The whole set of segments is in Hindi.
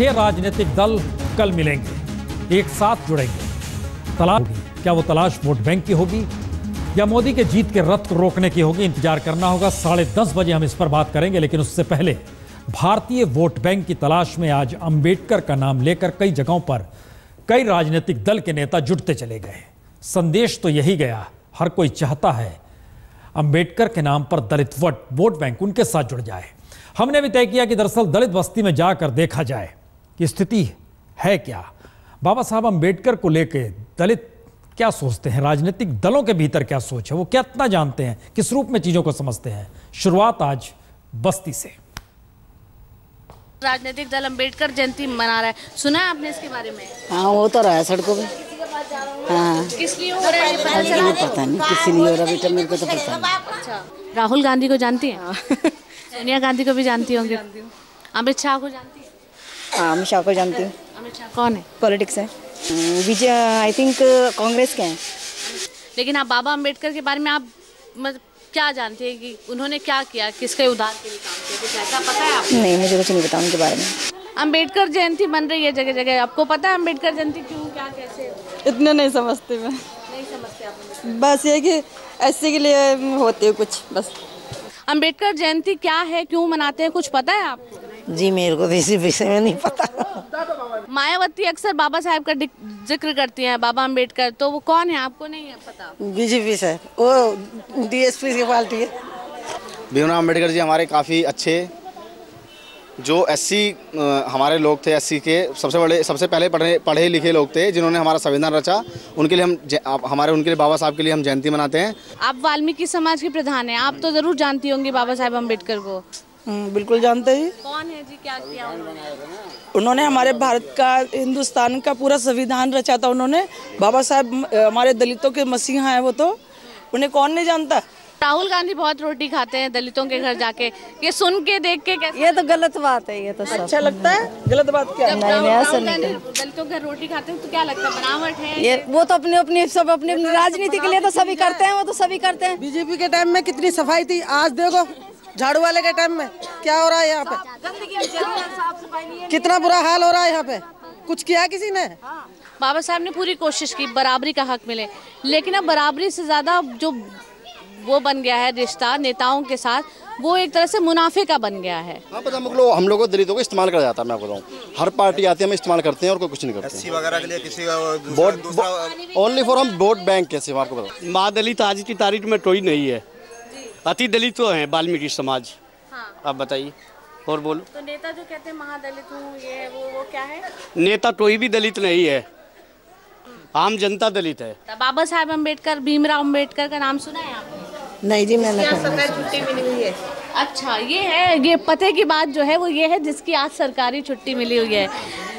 6 राजनीतिक दल कल मिलेंगे, एक साथ जुड़ेंगे। तलाश होगी, क्या वो तलाश वोट बैंक की होगी या मोदी के जीत के रथ को रोकने की होगी? इंतजार करना होगा। 10:30 बजे हम इस पर बात करेंगे, लेकिन उससे पहले भारतीय वोट बैंक की तलाश में आज अंबेडकर का नाम लेकर कई जगहों पर कई राजनीतिक दल के नेता जुटते चले गए। संदेश तो यही गया, हर कोई चाहता है अंबेडकर के नाम पर दलित वोट बैंक उनके साथ जुड़ जाए। हमने भी तय किया कि दरअसल दलित बस्ती में जाकर देखा जाए कि स्थिति है क्या, बाबा साहब अंबेडकर को लेकर दलित क्या सोचते हैं, राजनीतिक दलों के भीतर क्या सोच है, वो कितना जानते हैं, किस रूप में चीजों को समझते हैं। शुरुआत आज बस्ती से। राजनीतिक दल अंबेडकर जयंती मना रहा है, सुना है आपने इसके बारे में? हाँ, वो तो रहा है सड़कों पे। हाँ, किस लिए हो रहा है? पता नहीं किस लिए हो रहा बेटा, मेरे को तो पता नहीं। अच्छा, राहुल गांधी को जानती हैं? सोनिया गांधी को भी जानती होंगी। अमित शाह को जानती है? हाँ, अमित शाह को जानती हूँ। अमित शाह कौन है? पॉलिटिक्स है, विजय आई थिंक कांग्रेस के हैं। लेकिन आप बाबा अंबेडकर के बारे में आप मतलब क्या जानते हैं कि उन्होंने क्या किया, किसके उद्धार के लिए काम किया, कुछ ऐसा पता है आपको? नहीं, मुझे कुछ नहीं पता उनके बारे में। अंबेडकर जयंती बन रही है जगह जगह, आपको पता है अंबेडकर जयंती क्यों, क्या, कैसे? इतने नहीं समझती मैं। नहीं समझते आप? बस ये कि ऐसे के लिए होती है कुछ बस। अंबेडकर जयंती क्या है, क्यों मनाते हैं, कुछ पता है आपको? जी मेरे को इसी विषय में नहीं पता। मायावती अक्सर बाबा साहब का जिक्र करती हैं, बाबा अंबेडकर, तो वो कौन है आपको नहीं है पता? बीजेपी से, वो डीएसपी की पार्टी है। भीमराव अंबेडकर जी हमारे काफ़ी अच्छे जो एससी हमारे लोग थे, एससी के सबसे पहले पढ़े लिखे लोग थे जिन्होंने हमारा संविधान रचा। उनके लिए उनके लिए बाबा साहब के लिए हम जयंती मनाते हैं। आप वाल्मीकि समाज के प्रधान हैं, आप तो जरूर जानती होंगी बाबा साहब अम्बेडकर को। बिल्कुल जानते हैं। कौन है जी, क्या किया उन्होंने हमारे भारत का, हिंदुस्तान का पूरा संविधान रचा था उन्होंने। बाबा साहब हमारे दलितों के मसीहा हैं, वो तो उन्हें कौन नहीं जानता। राहुल गांधी बहुत रोटी खाते हैं दलितों के घर जाके, ये सुन के देख के कैसे? ये तो गलत बात है, ये तो अच्छा लगता है। गलत बात क्या है? राहुल गांधी दलितों के घर रोटी खाते हैं तो क्या लगता है, बनावट है ये? वो तो अपनी राजनीति के लिए तो सभी करते हैं, वो तो सभी करते हैं। बीजेपी के टाइम में कितनी सफाई थी, आज देखो झाड़ू वाले के टाइम में क्या हो रहा है यहाँ पे, कितना बुरा हाल हो रहा है यहाँ पे। कुछ किया किसी ने? बाबा साहब ने पूरी कोशिश की बराबरी का हक मिले, लेकिन अब बराबरी से ज्यादा जो वो बन गया है रिश्ता नेताओं के साथ, वो एक तरह से मुनाफे का बन गया है। हाँ, पता हम लोग को दलितों को इस्तेमाल करा जाता है। मैं आपको बताऊँ, हर पार्टी आती है, हम इस्तेमाल करते हैं और कोई कुछ नहीं करते वगैरह के लिए किसी वोट ओनली फॉर हम वोट बैंक कैसे आपको बताऊँ। माँ दलित आज की तारीख में कोई नहीं है, अति दलित तो है वाल्मीकि समाज। हाँ। आप बताइए और बोलो। तो नेता जो कहते हैं महादलित हूँ, ये वो क्या है? नेता कोई भी दलित नहीं है, आम जनता दलित है। बाबा साहब अम्बेडकर, भीमराव अम्बेडकर का नाम सुना है आपने? नहीं जी, मैंने सरकारी छुट्टी मिली हुई है। अच्छा, ये है, ये पते की बात जो है वो ये है जिसकी आज सरकारी छुट्टी मिली हुई है।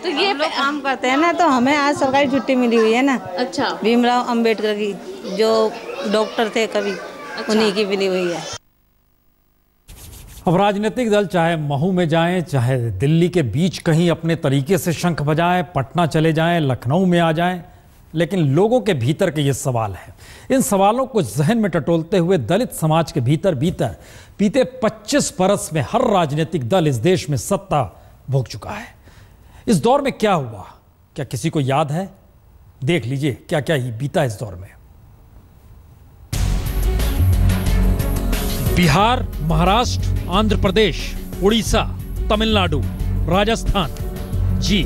तो ये लोग काम करते हैं ना, तो हमें आज सरकारी छुट्टी मिली हुई है ना। अच्छा, भीमराव अम्बेडकर की जो डॉक्टर थे कवि, उन्हीं की मिली हुई है। अब राजनीतिक दल चाहे महू में जाएं, चाहे दिल्ली के बीच कहीं अपने तरीके से शंख बजाएं, पटना चले जाएं, लखनऊ में आ जाएं, लेकिन लोगों के भीतर के ये सवाल है। इन सवालों को जहन में टटोलते हुए दलित समाज के भीतर बीते 25 बरस में हर राजनीतिक दल इस देश में सत्ता भोग चुका है। इस दौर में क्या हुआ, क्या किसी को याद है? देख लीजिए क्या क्या ही बीता इस दौर में। बिहार, महाराष्ट्र, आंध्र प्रदेश, उड़ीसा, तमिलनाडु, राजस्थान, जी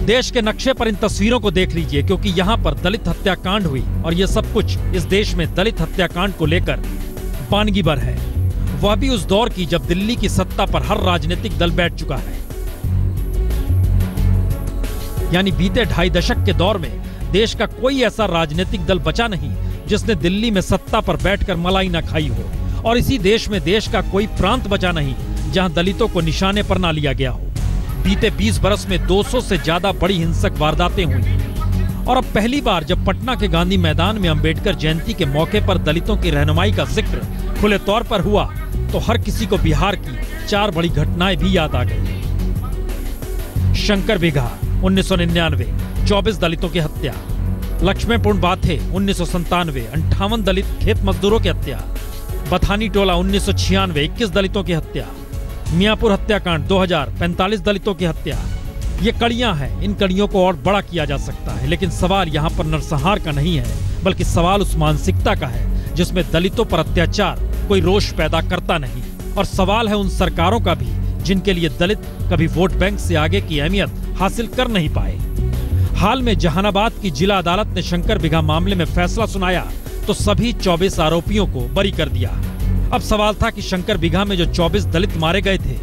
देश के नक्शे पर इन तस्वीरों को देख लीजिए, क्योंकि यहां पर दलित हत्याकांड हुई और यह सब कुछ इस देश में दलित हत्याकांड को लेकर वानगीबर है। वह भी उस दौर की जब दिल्ली की सत्ता पर हर राजनीतिक दल बैठ चुका है। यानी बीते 2.5 दशक के दौर में देश का कोई ऐसा राजनीतिक दल बचा नहीं जिसने दिल्ली में सत्ता पर बैठकर मलाई न खाई हो, और इसी देश में देश का कोई प्रांत बचा नहीं जहां दलितों को निशाने पर ना लिया गया हो। बीते 20 बरस में 200 से ज्यादा बड़ी हिंसक वारदातें हुई, और अब पहली बार जब पटना के गांधी मैदान में अंबेडकर जयंती के मौके पर दलितों की रहनुमाई का जिक्र खुले तौर पर हुआ तो हर किसी को बिहार की 4 बड़ी घटनाएं भी याद आ गई। शंकर बिघा 1999, 24 दलितों की हत्या। लक्ष्मीपुर बाथे 1997, 58 दलित खेत मजदूरों की हत्या। बथानी टोला 1996, 21 दलितों की हत्या। मियापुर हत्याकांड 2000, 45 दलितों की हत्या। ये कड़ियां हैं, इन कड़ियों को और बड़ा किया जा सकता है, लेकिन सवाल यहाँ पर नरसंहार का नहीं है, बल्कि सवाल उस मानसिकता का है जिसमें दलितों पर अत्याचार कोई रोष पैदा करता नहीं। और सवाल है उन सरकारों का भी जिनके लिए दलित कभी वोट बैंक से आगे की अहमियत हासिल कर नहीं पाए। हाल में जहानाबाद की जिला अदालत ने शंकर बिगहा मामले में फैसला सुनाया तो सभी 24 आरोपियों को बरी कर दिया। अब सवाल था कि शंकर बिगहा में जो 24 दलित मारे गए थे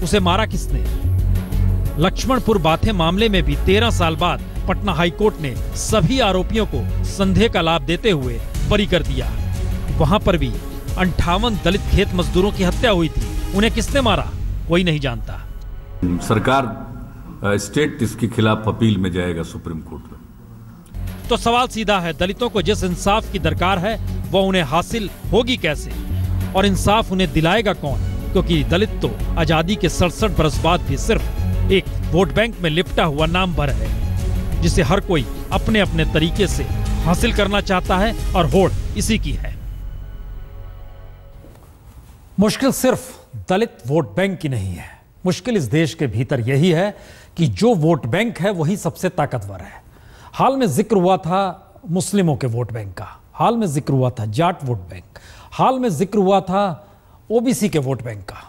उसे मारा किसने। लक्ष्मणपुर बाथे मामले में भी 13 साल बाद पटना हाईकोर्ट ने सभी आरोपियों को संदेह का लाभ देते हुए बरी कर दिया। वहां पर भी 58 दलित खेत मजदूरों की हत्या हुई थी। उन्हें किसने मारा कोई नहीं जानता। सरकार स्टेट इसके खिलाफ अपील में जाएगा सुप्रीम कोर्ट में। तो सवाल सीधा है, दलितों को जिस इंसाफ की दरकार है वो उन्हें हासिल होगी कैसे, और इंसाफ उन्हें दिलाएगा कौन? क्योंकि दलित तो आजादी के 67 बरस बाद भी सिर्फ एक वोट बैंक में लिपटा हुआ नाम भर है, जिसे हर कोई अपने अपने तरीके से हासिल करना चाहता है और होड़ इसी की है। मुश्किल सिर्फ दलित वोट बैंक की नहीं है, मुश्किल इस देश के भीतर यही है कि जो वोट बैंक है वही सबसे ताकतवर है। हाल में जिक्र हुआ था मुस्लिमों के वोट बैंक का, हाल में जिक्र हुआ था जाट वोट बैंक, हाल में जिक्र हुआ था ओबीसी के वोट बैंक का,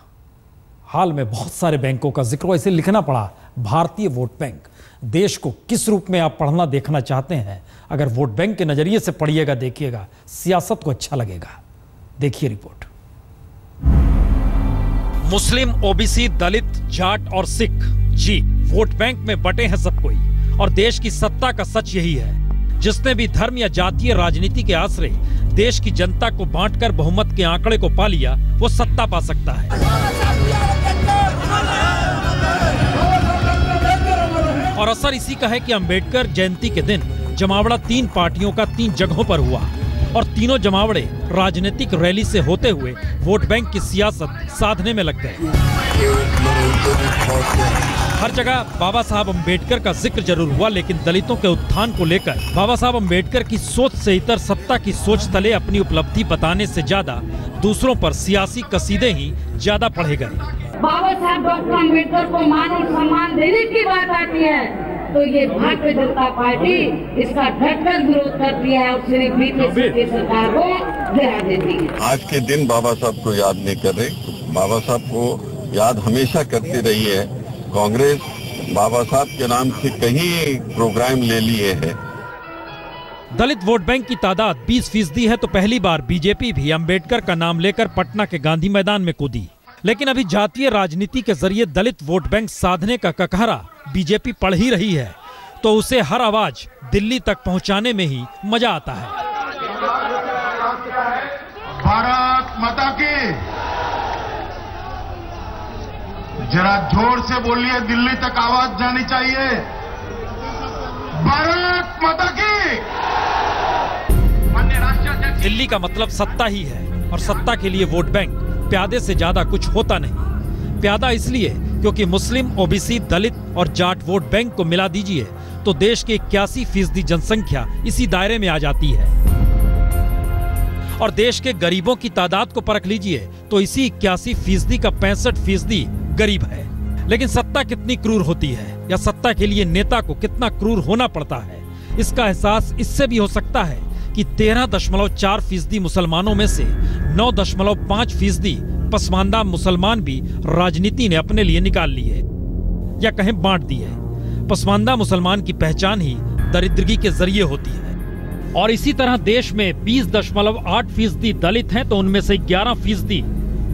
हाल में बहुत सारे बैंकों का जिक्र हुआ। इसे लिखना पड़ा भारतीय वोट बैंक। देश को किस रूप में आप पढ़ना देखना चाहते हैं, अगर वोट बैंक के नजरिए से पढ़िएगा, देखिएगा, सियासत को अच्छा लगेगा। देखिए रिपोर्ट। मुस्लिम, ओबीसी, दलित, जाट और सिख, जी वोट बैंक में बटे हैं सब कोई। और देश की सत्ता का सच यही है, जिसने भी धर्म या जातीय राजनीति के आश्रय देश की जनता को बांटकर बहुमत के आंकड़े को पा लिया, वो सत्ता पा सकता है। और असर इसी का है कि अंबेडकर जयंती के दिन जमावड़ा 3 पार्टियों का 3 जगहों पर हुआ और तीनों जमावड़े राजनीतिक रैली से होते हुए वोट बैंक की सियासत साधने में लग गए। हर जगह बाबा साहब अंबेडकर का जिक्र जरूर हुआ, लेकिन दलितों के उत्थान को लेकर बाबा साहब अंबेडकर की सोच से इतर सत्ता की सोच तले अपनी उपलब्धि बताने से ज्यादा दूसरों पर सियासी कसीदे ही ज्यादा पढ़े गए। बाबा साहब डॉक्टर अम्बेडकर को मान और सम्मान देने की बात आती है तो ये भारतीय जनता पार्टी इसका डटकर विरोध करती है और सिर्फ बीजेपी की सरकार को गिरा देती है। आज के दिन बाबा साहब को याद नहीं कर रहे, बाबा साहब को याद हमेशा करती रही है। कांग्रेस बाबा साहब के नाम से कहीं प्रोग्राम ले लिए है। दलित वोट बैंक की तादाद 20% है तो पहली बार बीजेपी भी अंबेडकर का नाम लेकर पटना के गांधी मैदान में कूदी। लेकिन अभी जातीय राजनीति के जरिए दलित वोट बैंक साधने का ककहरा बीजेपी पढ़ ही रही है, तो उसे हर आवाज दिल्ली तक पहुंचाने में ही मजा आता है। भारत माता की, जरा जोर से बोलिए, दिल्ली तक आवाज जानी चाहिए। भारत माता की। दिल्ली का मतलब सत्ता ही है और सत्ता के लिए वोट बैंक प्यादे से ज्यादा कुछ होता नहीं। प्यादा इसलिए क्योंकि मुस्लिम, ओबीसी, दलित और जाट वोट बैंक को मिला दीजिए तो देश की 81% जनसंख्या इसी दायरे में आ जाती है। और देश के गरीबों की तादाद को परख लीजिए तो इसी 81% का 65% गरीब है। लेकिन सत्ता कितनी क्रूर होती है या सत्ता के लिए नेता को कितना क्रूर होना पड़ता है, इसका एहसास इससे भी हो सकता है कि 13.4% मुसलमानों में से 9.5% पसमानदा मुसलमान भी राजनीति ने अपने लिए निकाल ली है या कहें बांट दी है। पसमानदा मुसलमान की पहचान ही दरिद्रगी के जरिए होती है। और इसी तरह देश में 20.8% दलित हैं तो उनमें से 11%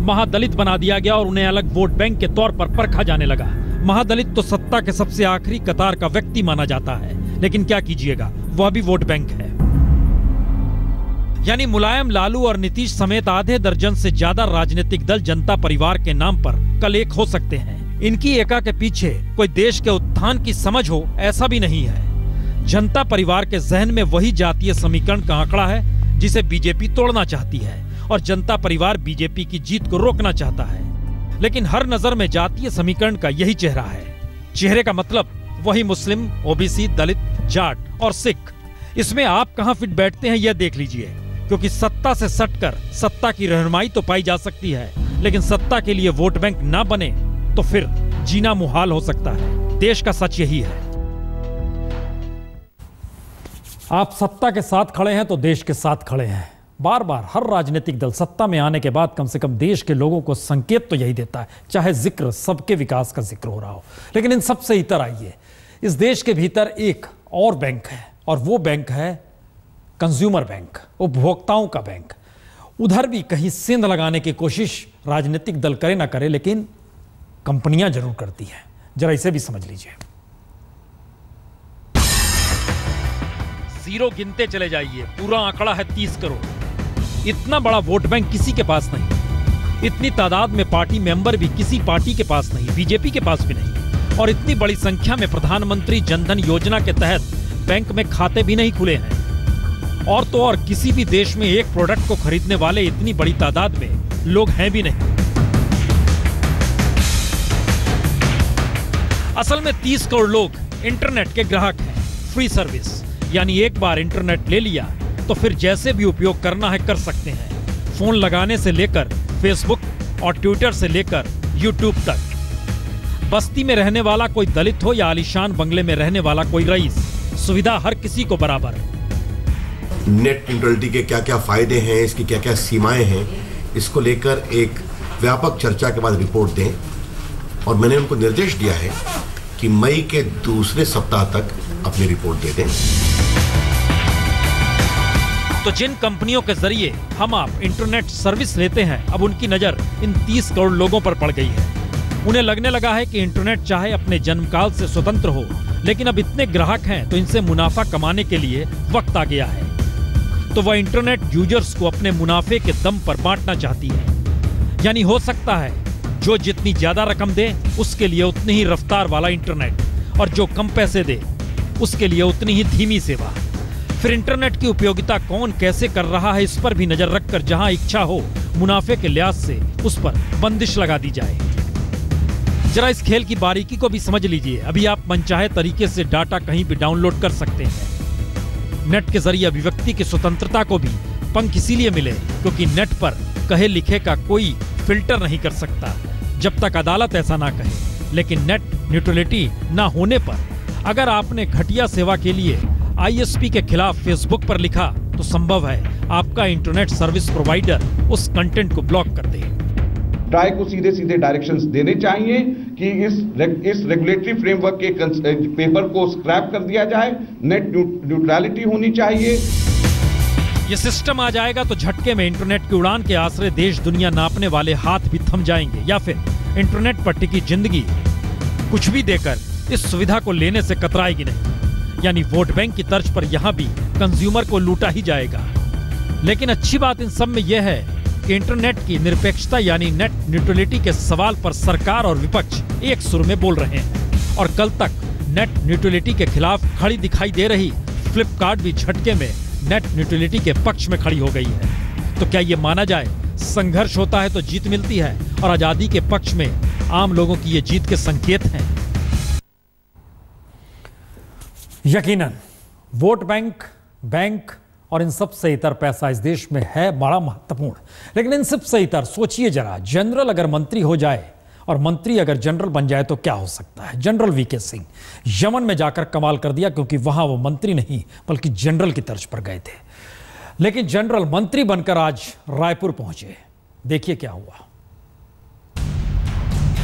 महादलित बना दिया गया और उन्हें अलग वोट बैंक के तौर पर परखा जाने लगा। महादलित तो सत्ता के सबसे आखिरी कतार का व्यक्ति माना जाता है, लेकिन क्या कीजिएगा, वह भी वोट बैंक है। यानी मुलायम, लालू और नीतीश समेत आधे दर्जन से ज्यादा राजनीतिक दल जनता परिवार के नाम पर कल एक हो सकते हैं। इनकी एका के पीछे कोई देश के उत्थान की समझ हो ऐसा भी नहीं है। जनता परिवार के जहन में वही जातीय समीकरण का आंकड़ा है जिसे बीजेपी तोड़ना चाहती है और जनता परिवार बीजेपी की जीत को रोकना चाहता है। लेकिन हर नजर में जातीय समीकरण का यही चेहरा है। चेहरे का मतलब वही मुस्लिम, ओबीसी, दलित, जाट और सिख। इसमें आप कहां फिट बैठते हैं यह देख लीजिए, क्योंकि सत्ता से सटकर सत्ता की रहनुमाई तो पाई जा सकती है, लेकिन सत्ता के लिए वोट बैंक ना बने तो फिर जीना मुहाल हो सकता है। देश का सच यही है। आप सत्ता के साथ खड़े हैं तो देश के साथ खड़े हैं। बार बार हर राजनीतिक दल सत्ता में आने के बाद कम से कम देश के लोगों को संकेत तो यही देता है, चाहे जिक्र सबके विकास का जिक्र हो रहा हो। लेकिन इन सबसे इतर आइए, इस देश के भीतर एक और बैंक है, और वो बैंक है कंज्यूमर बैंक, उपभोक्ताओं का बैंक। उधर भी कहीं सेंध लगाने की कोशिश राजनीतिक दल करे ना करे, लेकिन कंपनियां जरूर करती हैं। जरा इसे भी समझ लीजिए। जीरो गिनते चले जाइए, पूरा आंकड़ा है 30 करोड़। इतना बड़ा वोट बैंक किसी के पास नहीं। इतनी तादाद में पार्टी मेंबर भी किसी पार्टी के पास नहीं, बीजेपी के पास भी नहीं। और इतनी बड़ी संख्या में प्रधानमंत्री जनधन योजना के तहत बैंक में खाते भी नहीं खुले हैं। और तो और किसी भी देश में एक प्रोडक्ट को खरीदने वाले इतनी बड़ी तादाद में लोग हैं भी नहीं। असल में 30 करोड़ लोग इंटरनेट के ग्राहक हैं। फ्री सर्विस, यानी एक बार इंटरनेट ले लिया तो फिर जैसे भी उपयोग करना है कर सकते हैं। फोन लगाने से लेकर फेसबुक और ट्विटर से लेकर यूट्यूब तक। बस्ती में रहने वाला कोई दलित हो या आलीशान बंगले में रहने वाला कोई रईस, सुविधा हर किसी को बराबर है। नेट न्यूट्रलिटी के क्या क्या फायदे हैं, इसकी क्या क्या सीमाएं हैं, इसको लेकर एक व्यापक चर्चा के बाद रिपोर्ट दें। और मैंने उनको निर्देश दिया है कि मई के दूसरे सप्ताह तक अपनी रिपोर्ट दे दें। तो जिन कंपनियों के जरिए हम आप इंटरनेट सर्विस लेते हैं, अब उनकी नजर इन 30 करोड़ लोगों पर पड़ गई है। उन्हें लगने लगा है कि इंटरनेट चाहे अपने जन्मकाल से स्वतंत्र हो, लेकिन अब इतने ग्राहक हैं तो इनसे मुनाफा कमाने के लिए वक्त आ गया है। तो वह इंटरनेट यूजर्स को अपने मुनाफे के दम पर बांटना चाहती है। यानी हो सकता है जो जितनी ज्यादा रकम दे उसके लिए उतनी ही रफ्तार वाला इंटरनेट, और जो कम पैसे दे उसके लिए उतनी ही धीमी सेवा। फिर इंटरनेट की उपयोगिता कौन कैसे कर रहा है इस पर भी नजर रखकर जहां इच्छा हो मुनाफे के लिहाज से उस पर बंदिश लगा दी जाए। जरा इस खेल की बारीकी को भी समझ लीजिए। अभी आप मनचाहे तरीके से डाटा कहीं भी डाउनलोड कर सकते हैं। नेट के जरिए अभिव्यक्ति की स्वतंत्रता को भी पंख इसीलिए मिले क्योंकि नेट पर कहे लिखे का कोई फिल्टर नहीं कर सकता जब तक अदालत ऐसा ना कहे। लेकिन नेट न्यूट्रलिटी ना होने पर अगर आपने घटिया सेवा के लिए आईएसपी के खिलाफ फेसबुक पर लिखा तो संभव है आपका इंटरनेट सर्विस प्रोवाइडर उस कंटेंट को ब्लॉक कर दे। ट्राई को सीधे सीधे डायरेक्शंस देने चाहिए कि इस रेगुलेटरी फ्रेमवर्क के पेपर को स्क्रैप कर दिया जाए। नेट न्यूट्रलिटी होनी चाहिए। ये सिस्टम आ जाएगा तो झटके में इंटरनेट की उड़ान के आसरे देश दुनिया नापने वाले हाथ भी थम जाएंगे, या फिर इंटरनेट पर टिकी जिंदगी कुछ भी देकर इस सुविधा को लेने से कतराएगी नहीं। यानी वोट बैंक की तर्ज पर यहाँ भी कंज्यूमर को लूटा ही जाएगा। लेकिन अच्छी बात इन सब में यह है कि इंटरनेट की निरपेक्षता यानी नेट न्यूट्रलिटी के सवाल पर सरकार और विपक्ष एक सुर में बोल रहे हैं। और कल तक नेट न्यूट्रलिटी के खिलाफ खड़ी दिखाई दे रही फ्लिपकार्ट भी झटके में नेट न्यूट्रलिटी के पक्ष में खड़ी हो गई है। तो क्या ये माना जाए संघर्ष होता है तो जीत मिलती है, और आजादी के पक्ष में आम लोगों की ये जीत के संकेत हैं? यकीनन वोट बैंक और इन सब से इतर पैसा इस देश में है बड़ा महत्वपूर्ण। लेकिन इन सब से इतर सोचिए जरा, जनरल अगर मंत्री हो जाए और मंत्री अगर जनरल बन जाए तो क्या हो सकता है। जनरल वीके सिंह यमन में जाकर कमाल कर दिया, क्योंकि वहां वो मंत्री नहीं बल्कि जनरल की तर्ज पर गए थे। लेकिन जनरल मंत्री बनकर आज रायपुर पहुंचे। देखिए क्या हुआ।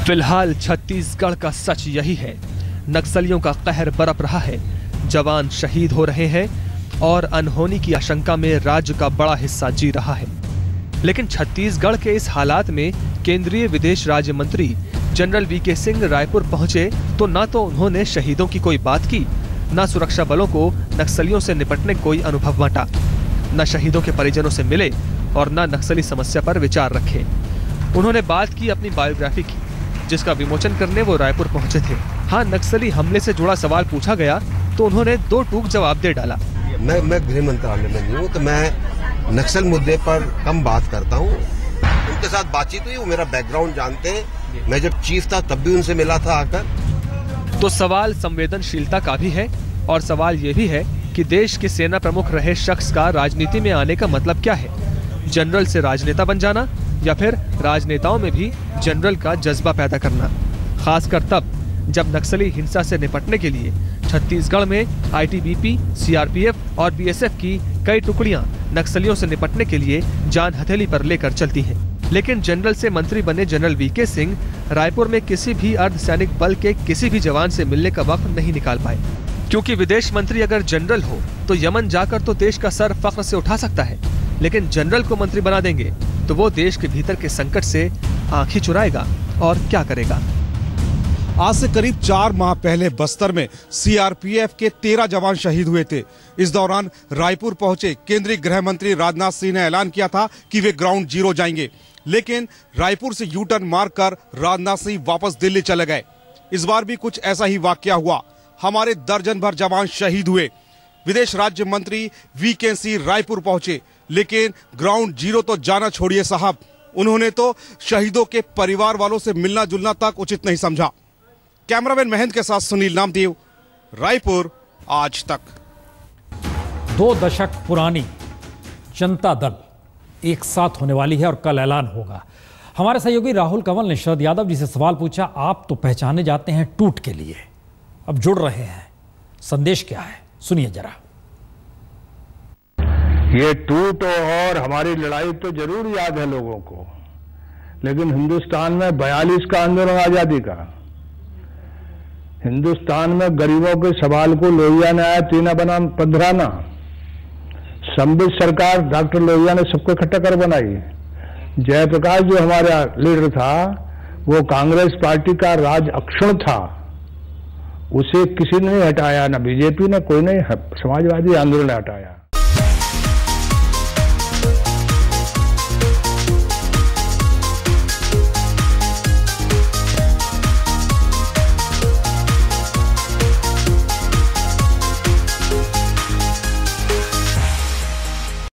फिलहाल छत्तीसगढ़ का सच यही है, नक्सलियों का कहर बरप रहा है, जवान शहीद हो रहे हैं और अनहोनी की आशंका में राज्य का बड़ा हिस्सा जी रहा है। लेकिन छत्तीसगढ़ के इस हालात में केंद्रीय विदेश राज्य मंत्री जनरल वीके सिंह रायपुर पहुंचे तो ना तो उन्होंने शहीदों की कोई बात की, ना सुरक्षा बलों को नक्सलियों से निपटने कोई अनुभव बांटा, न शहीदों के परिजनों से मिले और न नक्सली समस्या पर विचार रखे। उन्होंने बात की अपनी बायोग्राफी की, जिसका विमोचन करने वो रायपुर पहुंचे थे। हाँ, नक्सली हमले से जुड़ा सवाल पूछा गया तो उन्होंने दो टूक जवाब दे डाला। मैं गृह मंत्रालय में नहीं हूँ तो मैं नक्सल मुद्दे पर कम बात करता हूँ। उनके साथ बातचीत हुई, वो मेरा बैकग्राउंड जानते हैं। मैं जब चीफ था तब भी उनसे मिला था आकर। तो सवाल संवेदनशीलता का भी है और सवाल ये भी है कि देश के सेना प्रमुख रहे शख्स का राजनीति में आने का मतलब क्या है? जनरल से राजनेता बन जाना या फिर राजनेताओं में भी जनरल का जज्बा पैदा करना, खासकर तब जब नक्सली हिंसा से निपटने के लिए छत्तीसगढ़ में आईटीबीपी, सीआरपीएफ और बीएसएफ की कई टुकड़ियां नक्सलियों से निपटने के लिए जान हथेली पर लेकर चलती हैं। लेकिन जनरल से मंत्री बने जनरल वीके सिंह रायपुर में किसी भी अर्धसैनिक बल के किसी भी जवान से मिलने का वक्त नहीं निकाल पाए, क्योंकि विदेश मंत्री अगर जनरल हो तो यमन जाकर तो देश का सर फख्र से उठा सकता है, लेकिन जनरल को मंत्री बना देंगे तो वो देश के भीतर के संकट से आंखें चुराएगा और क्या करेगा। आज से करीब 4 माह पहले बस्तर में सीआरपीएफ के 13 जवान शहीद हुए थे। इस दौरान रायपुर पहुंचे केंद्रीय गृह मंत्री राजनाथ सिंह ने ऐलान किया था कि वे ग्राउंड जीरो जाएंगे, लेकिन रायपुर से यू टर्न मारकर राजनाथ सिंह वापस दिल्ली चले गए। इस बार भी कुछ ऐसा ही वाकया हुआ। हमारे दर्जन भर जवान शहीद हुए। विदेश राज्य मंत्री वीके सिंह रायपुर पहुंचे, लेकिन ग्राउंड जीरो तो जाना छोड़िए साहब, उन्होंने तो शहीदों के परिवार वालों से मिलना जुलना तक उचित नहीं समझा। कैमरामैन महेंद्र के साथ सुनील नामदेव, रायपुर आज तक। 2 दशक पुरानी जनता दल एक साथ होने वाली है और कल ऐलान होगा। हमारे सहयोगी राहुल कंवल ने शरद यादव जी से सवाल पूछा, आप तो पहचाने जाते हैं टूट के लिए, अब जुड़ रहे हैं, संदेश क्या है, सुनिए जरा। ये टूट और हमारी लड़ाई तो जरूर याद है लोगों को, लेकिन हिंदुस्तान में 42 का आंदोलन आजादी का, हिंदुस्तान में गरीबों के सवाल को लोहिया ने आया 3 बनाम 15 संबित सरकार डॉक्टर लोहिया ने सबको इकट्ठा कर बनाई। जयप्रकाश जो हमारा लीडर था वो कांग्रेस पार्टी का राज अक्षुण था, उसे किसी ने नहीं हटाया, ना बीजेपी ने, कोई नहीं, समाजवादी आंदोलन ने हटाया।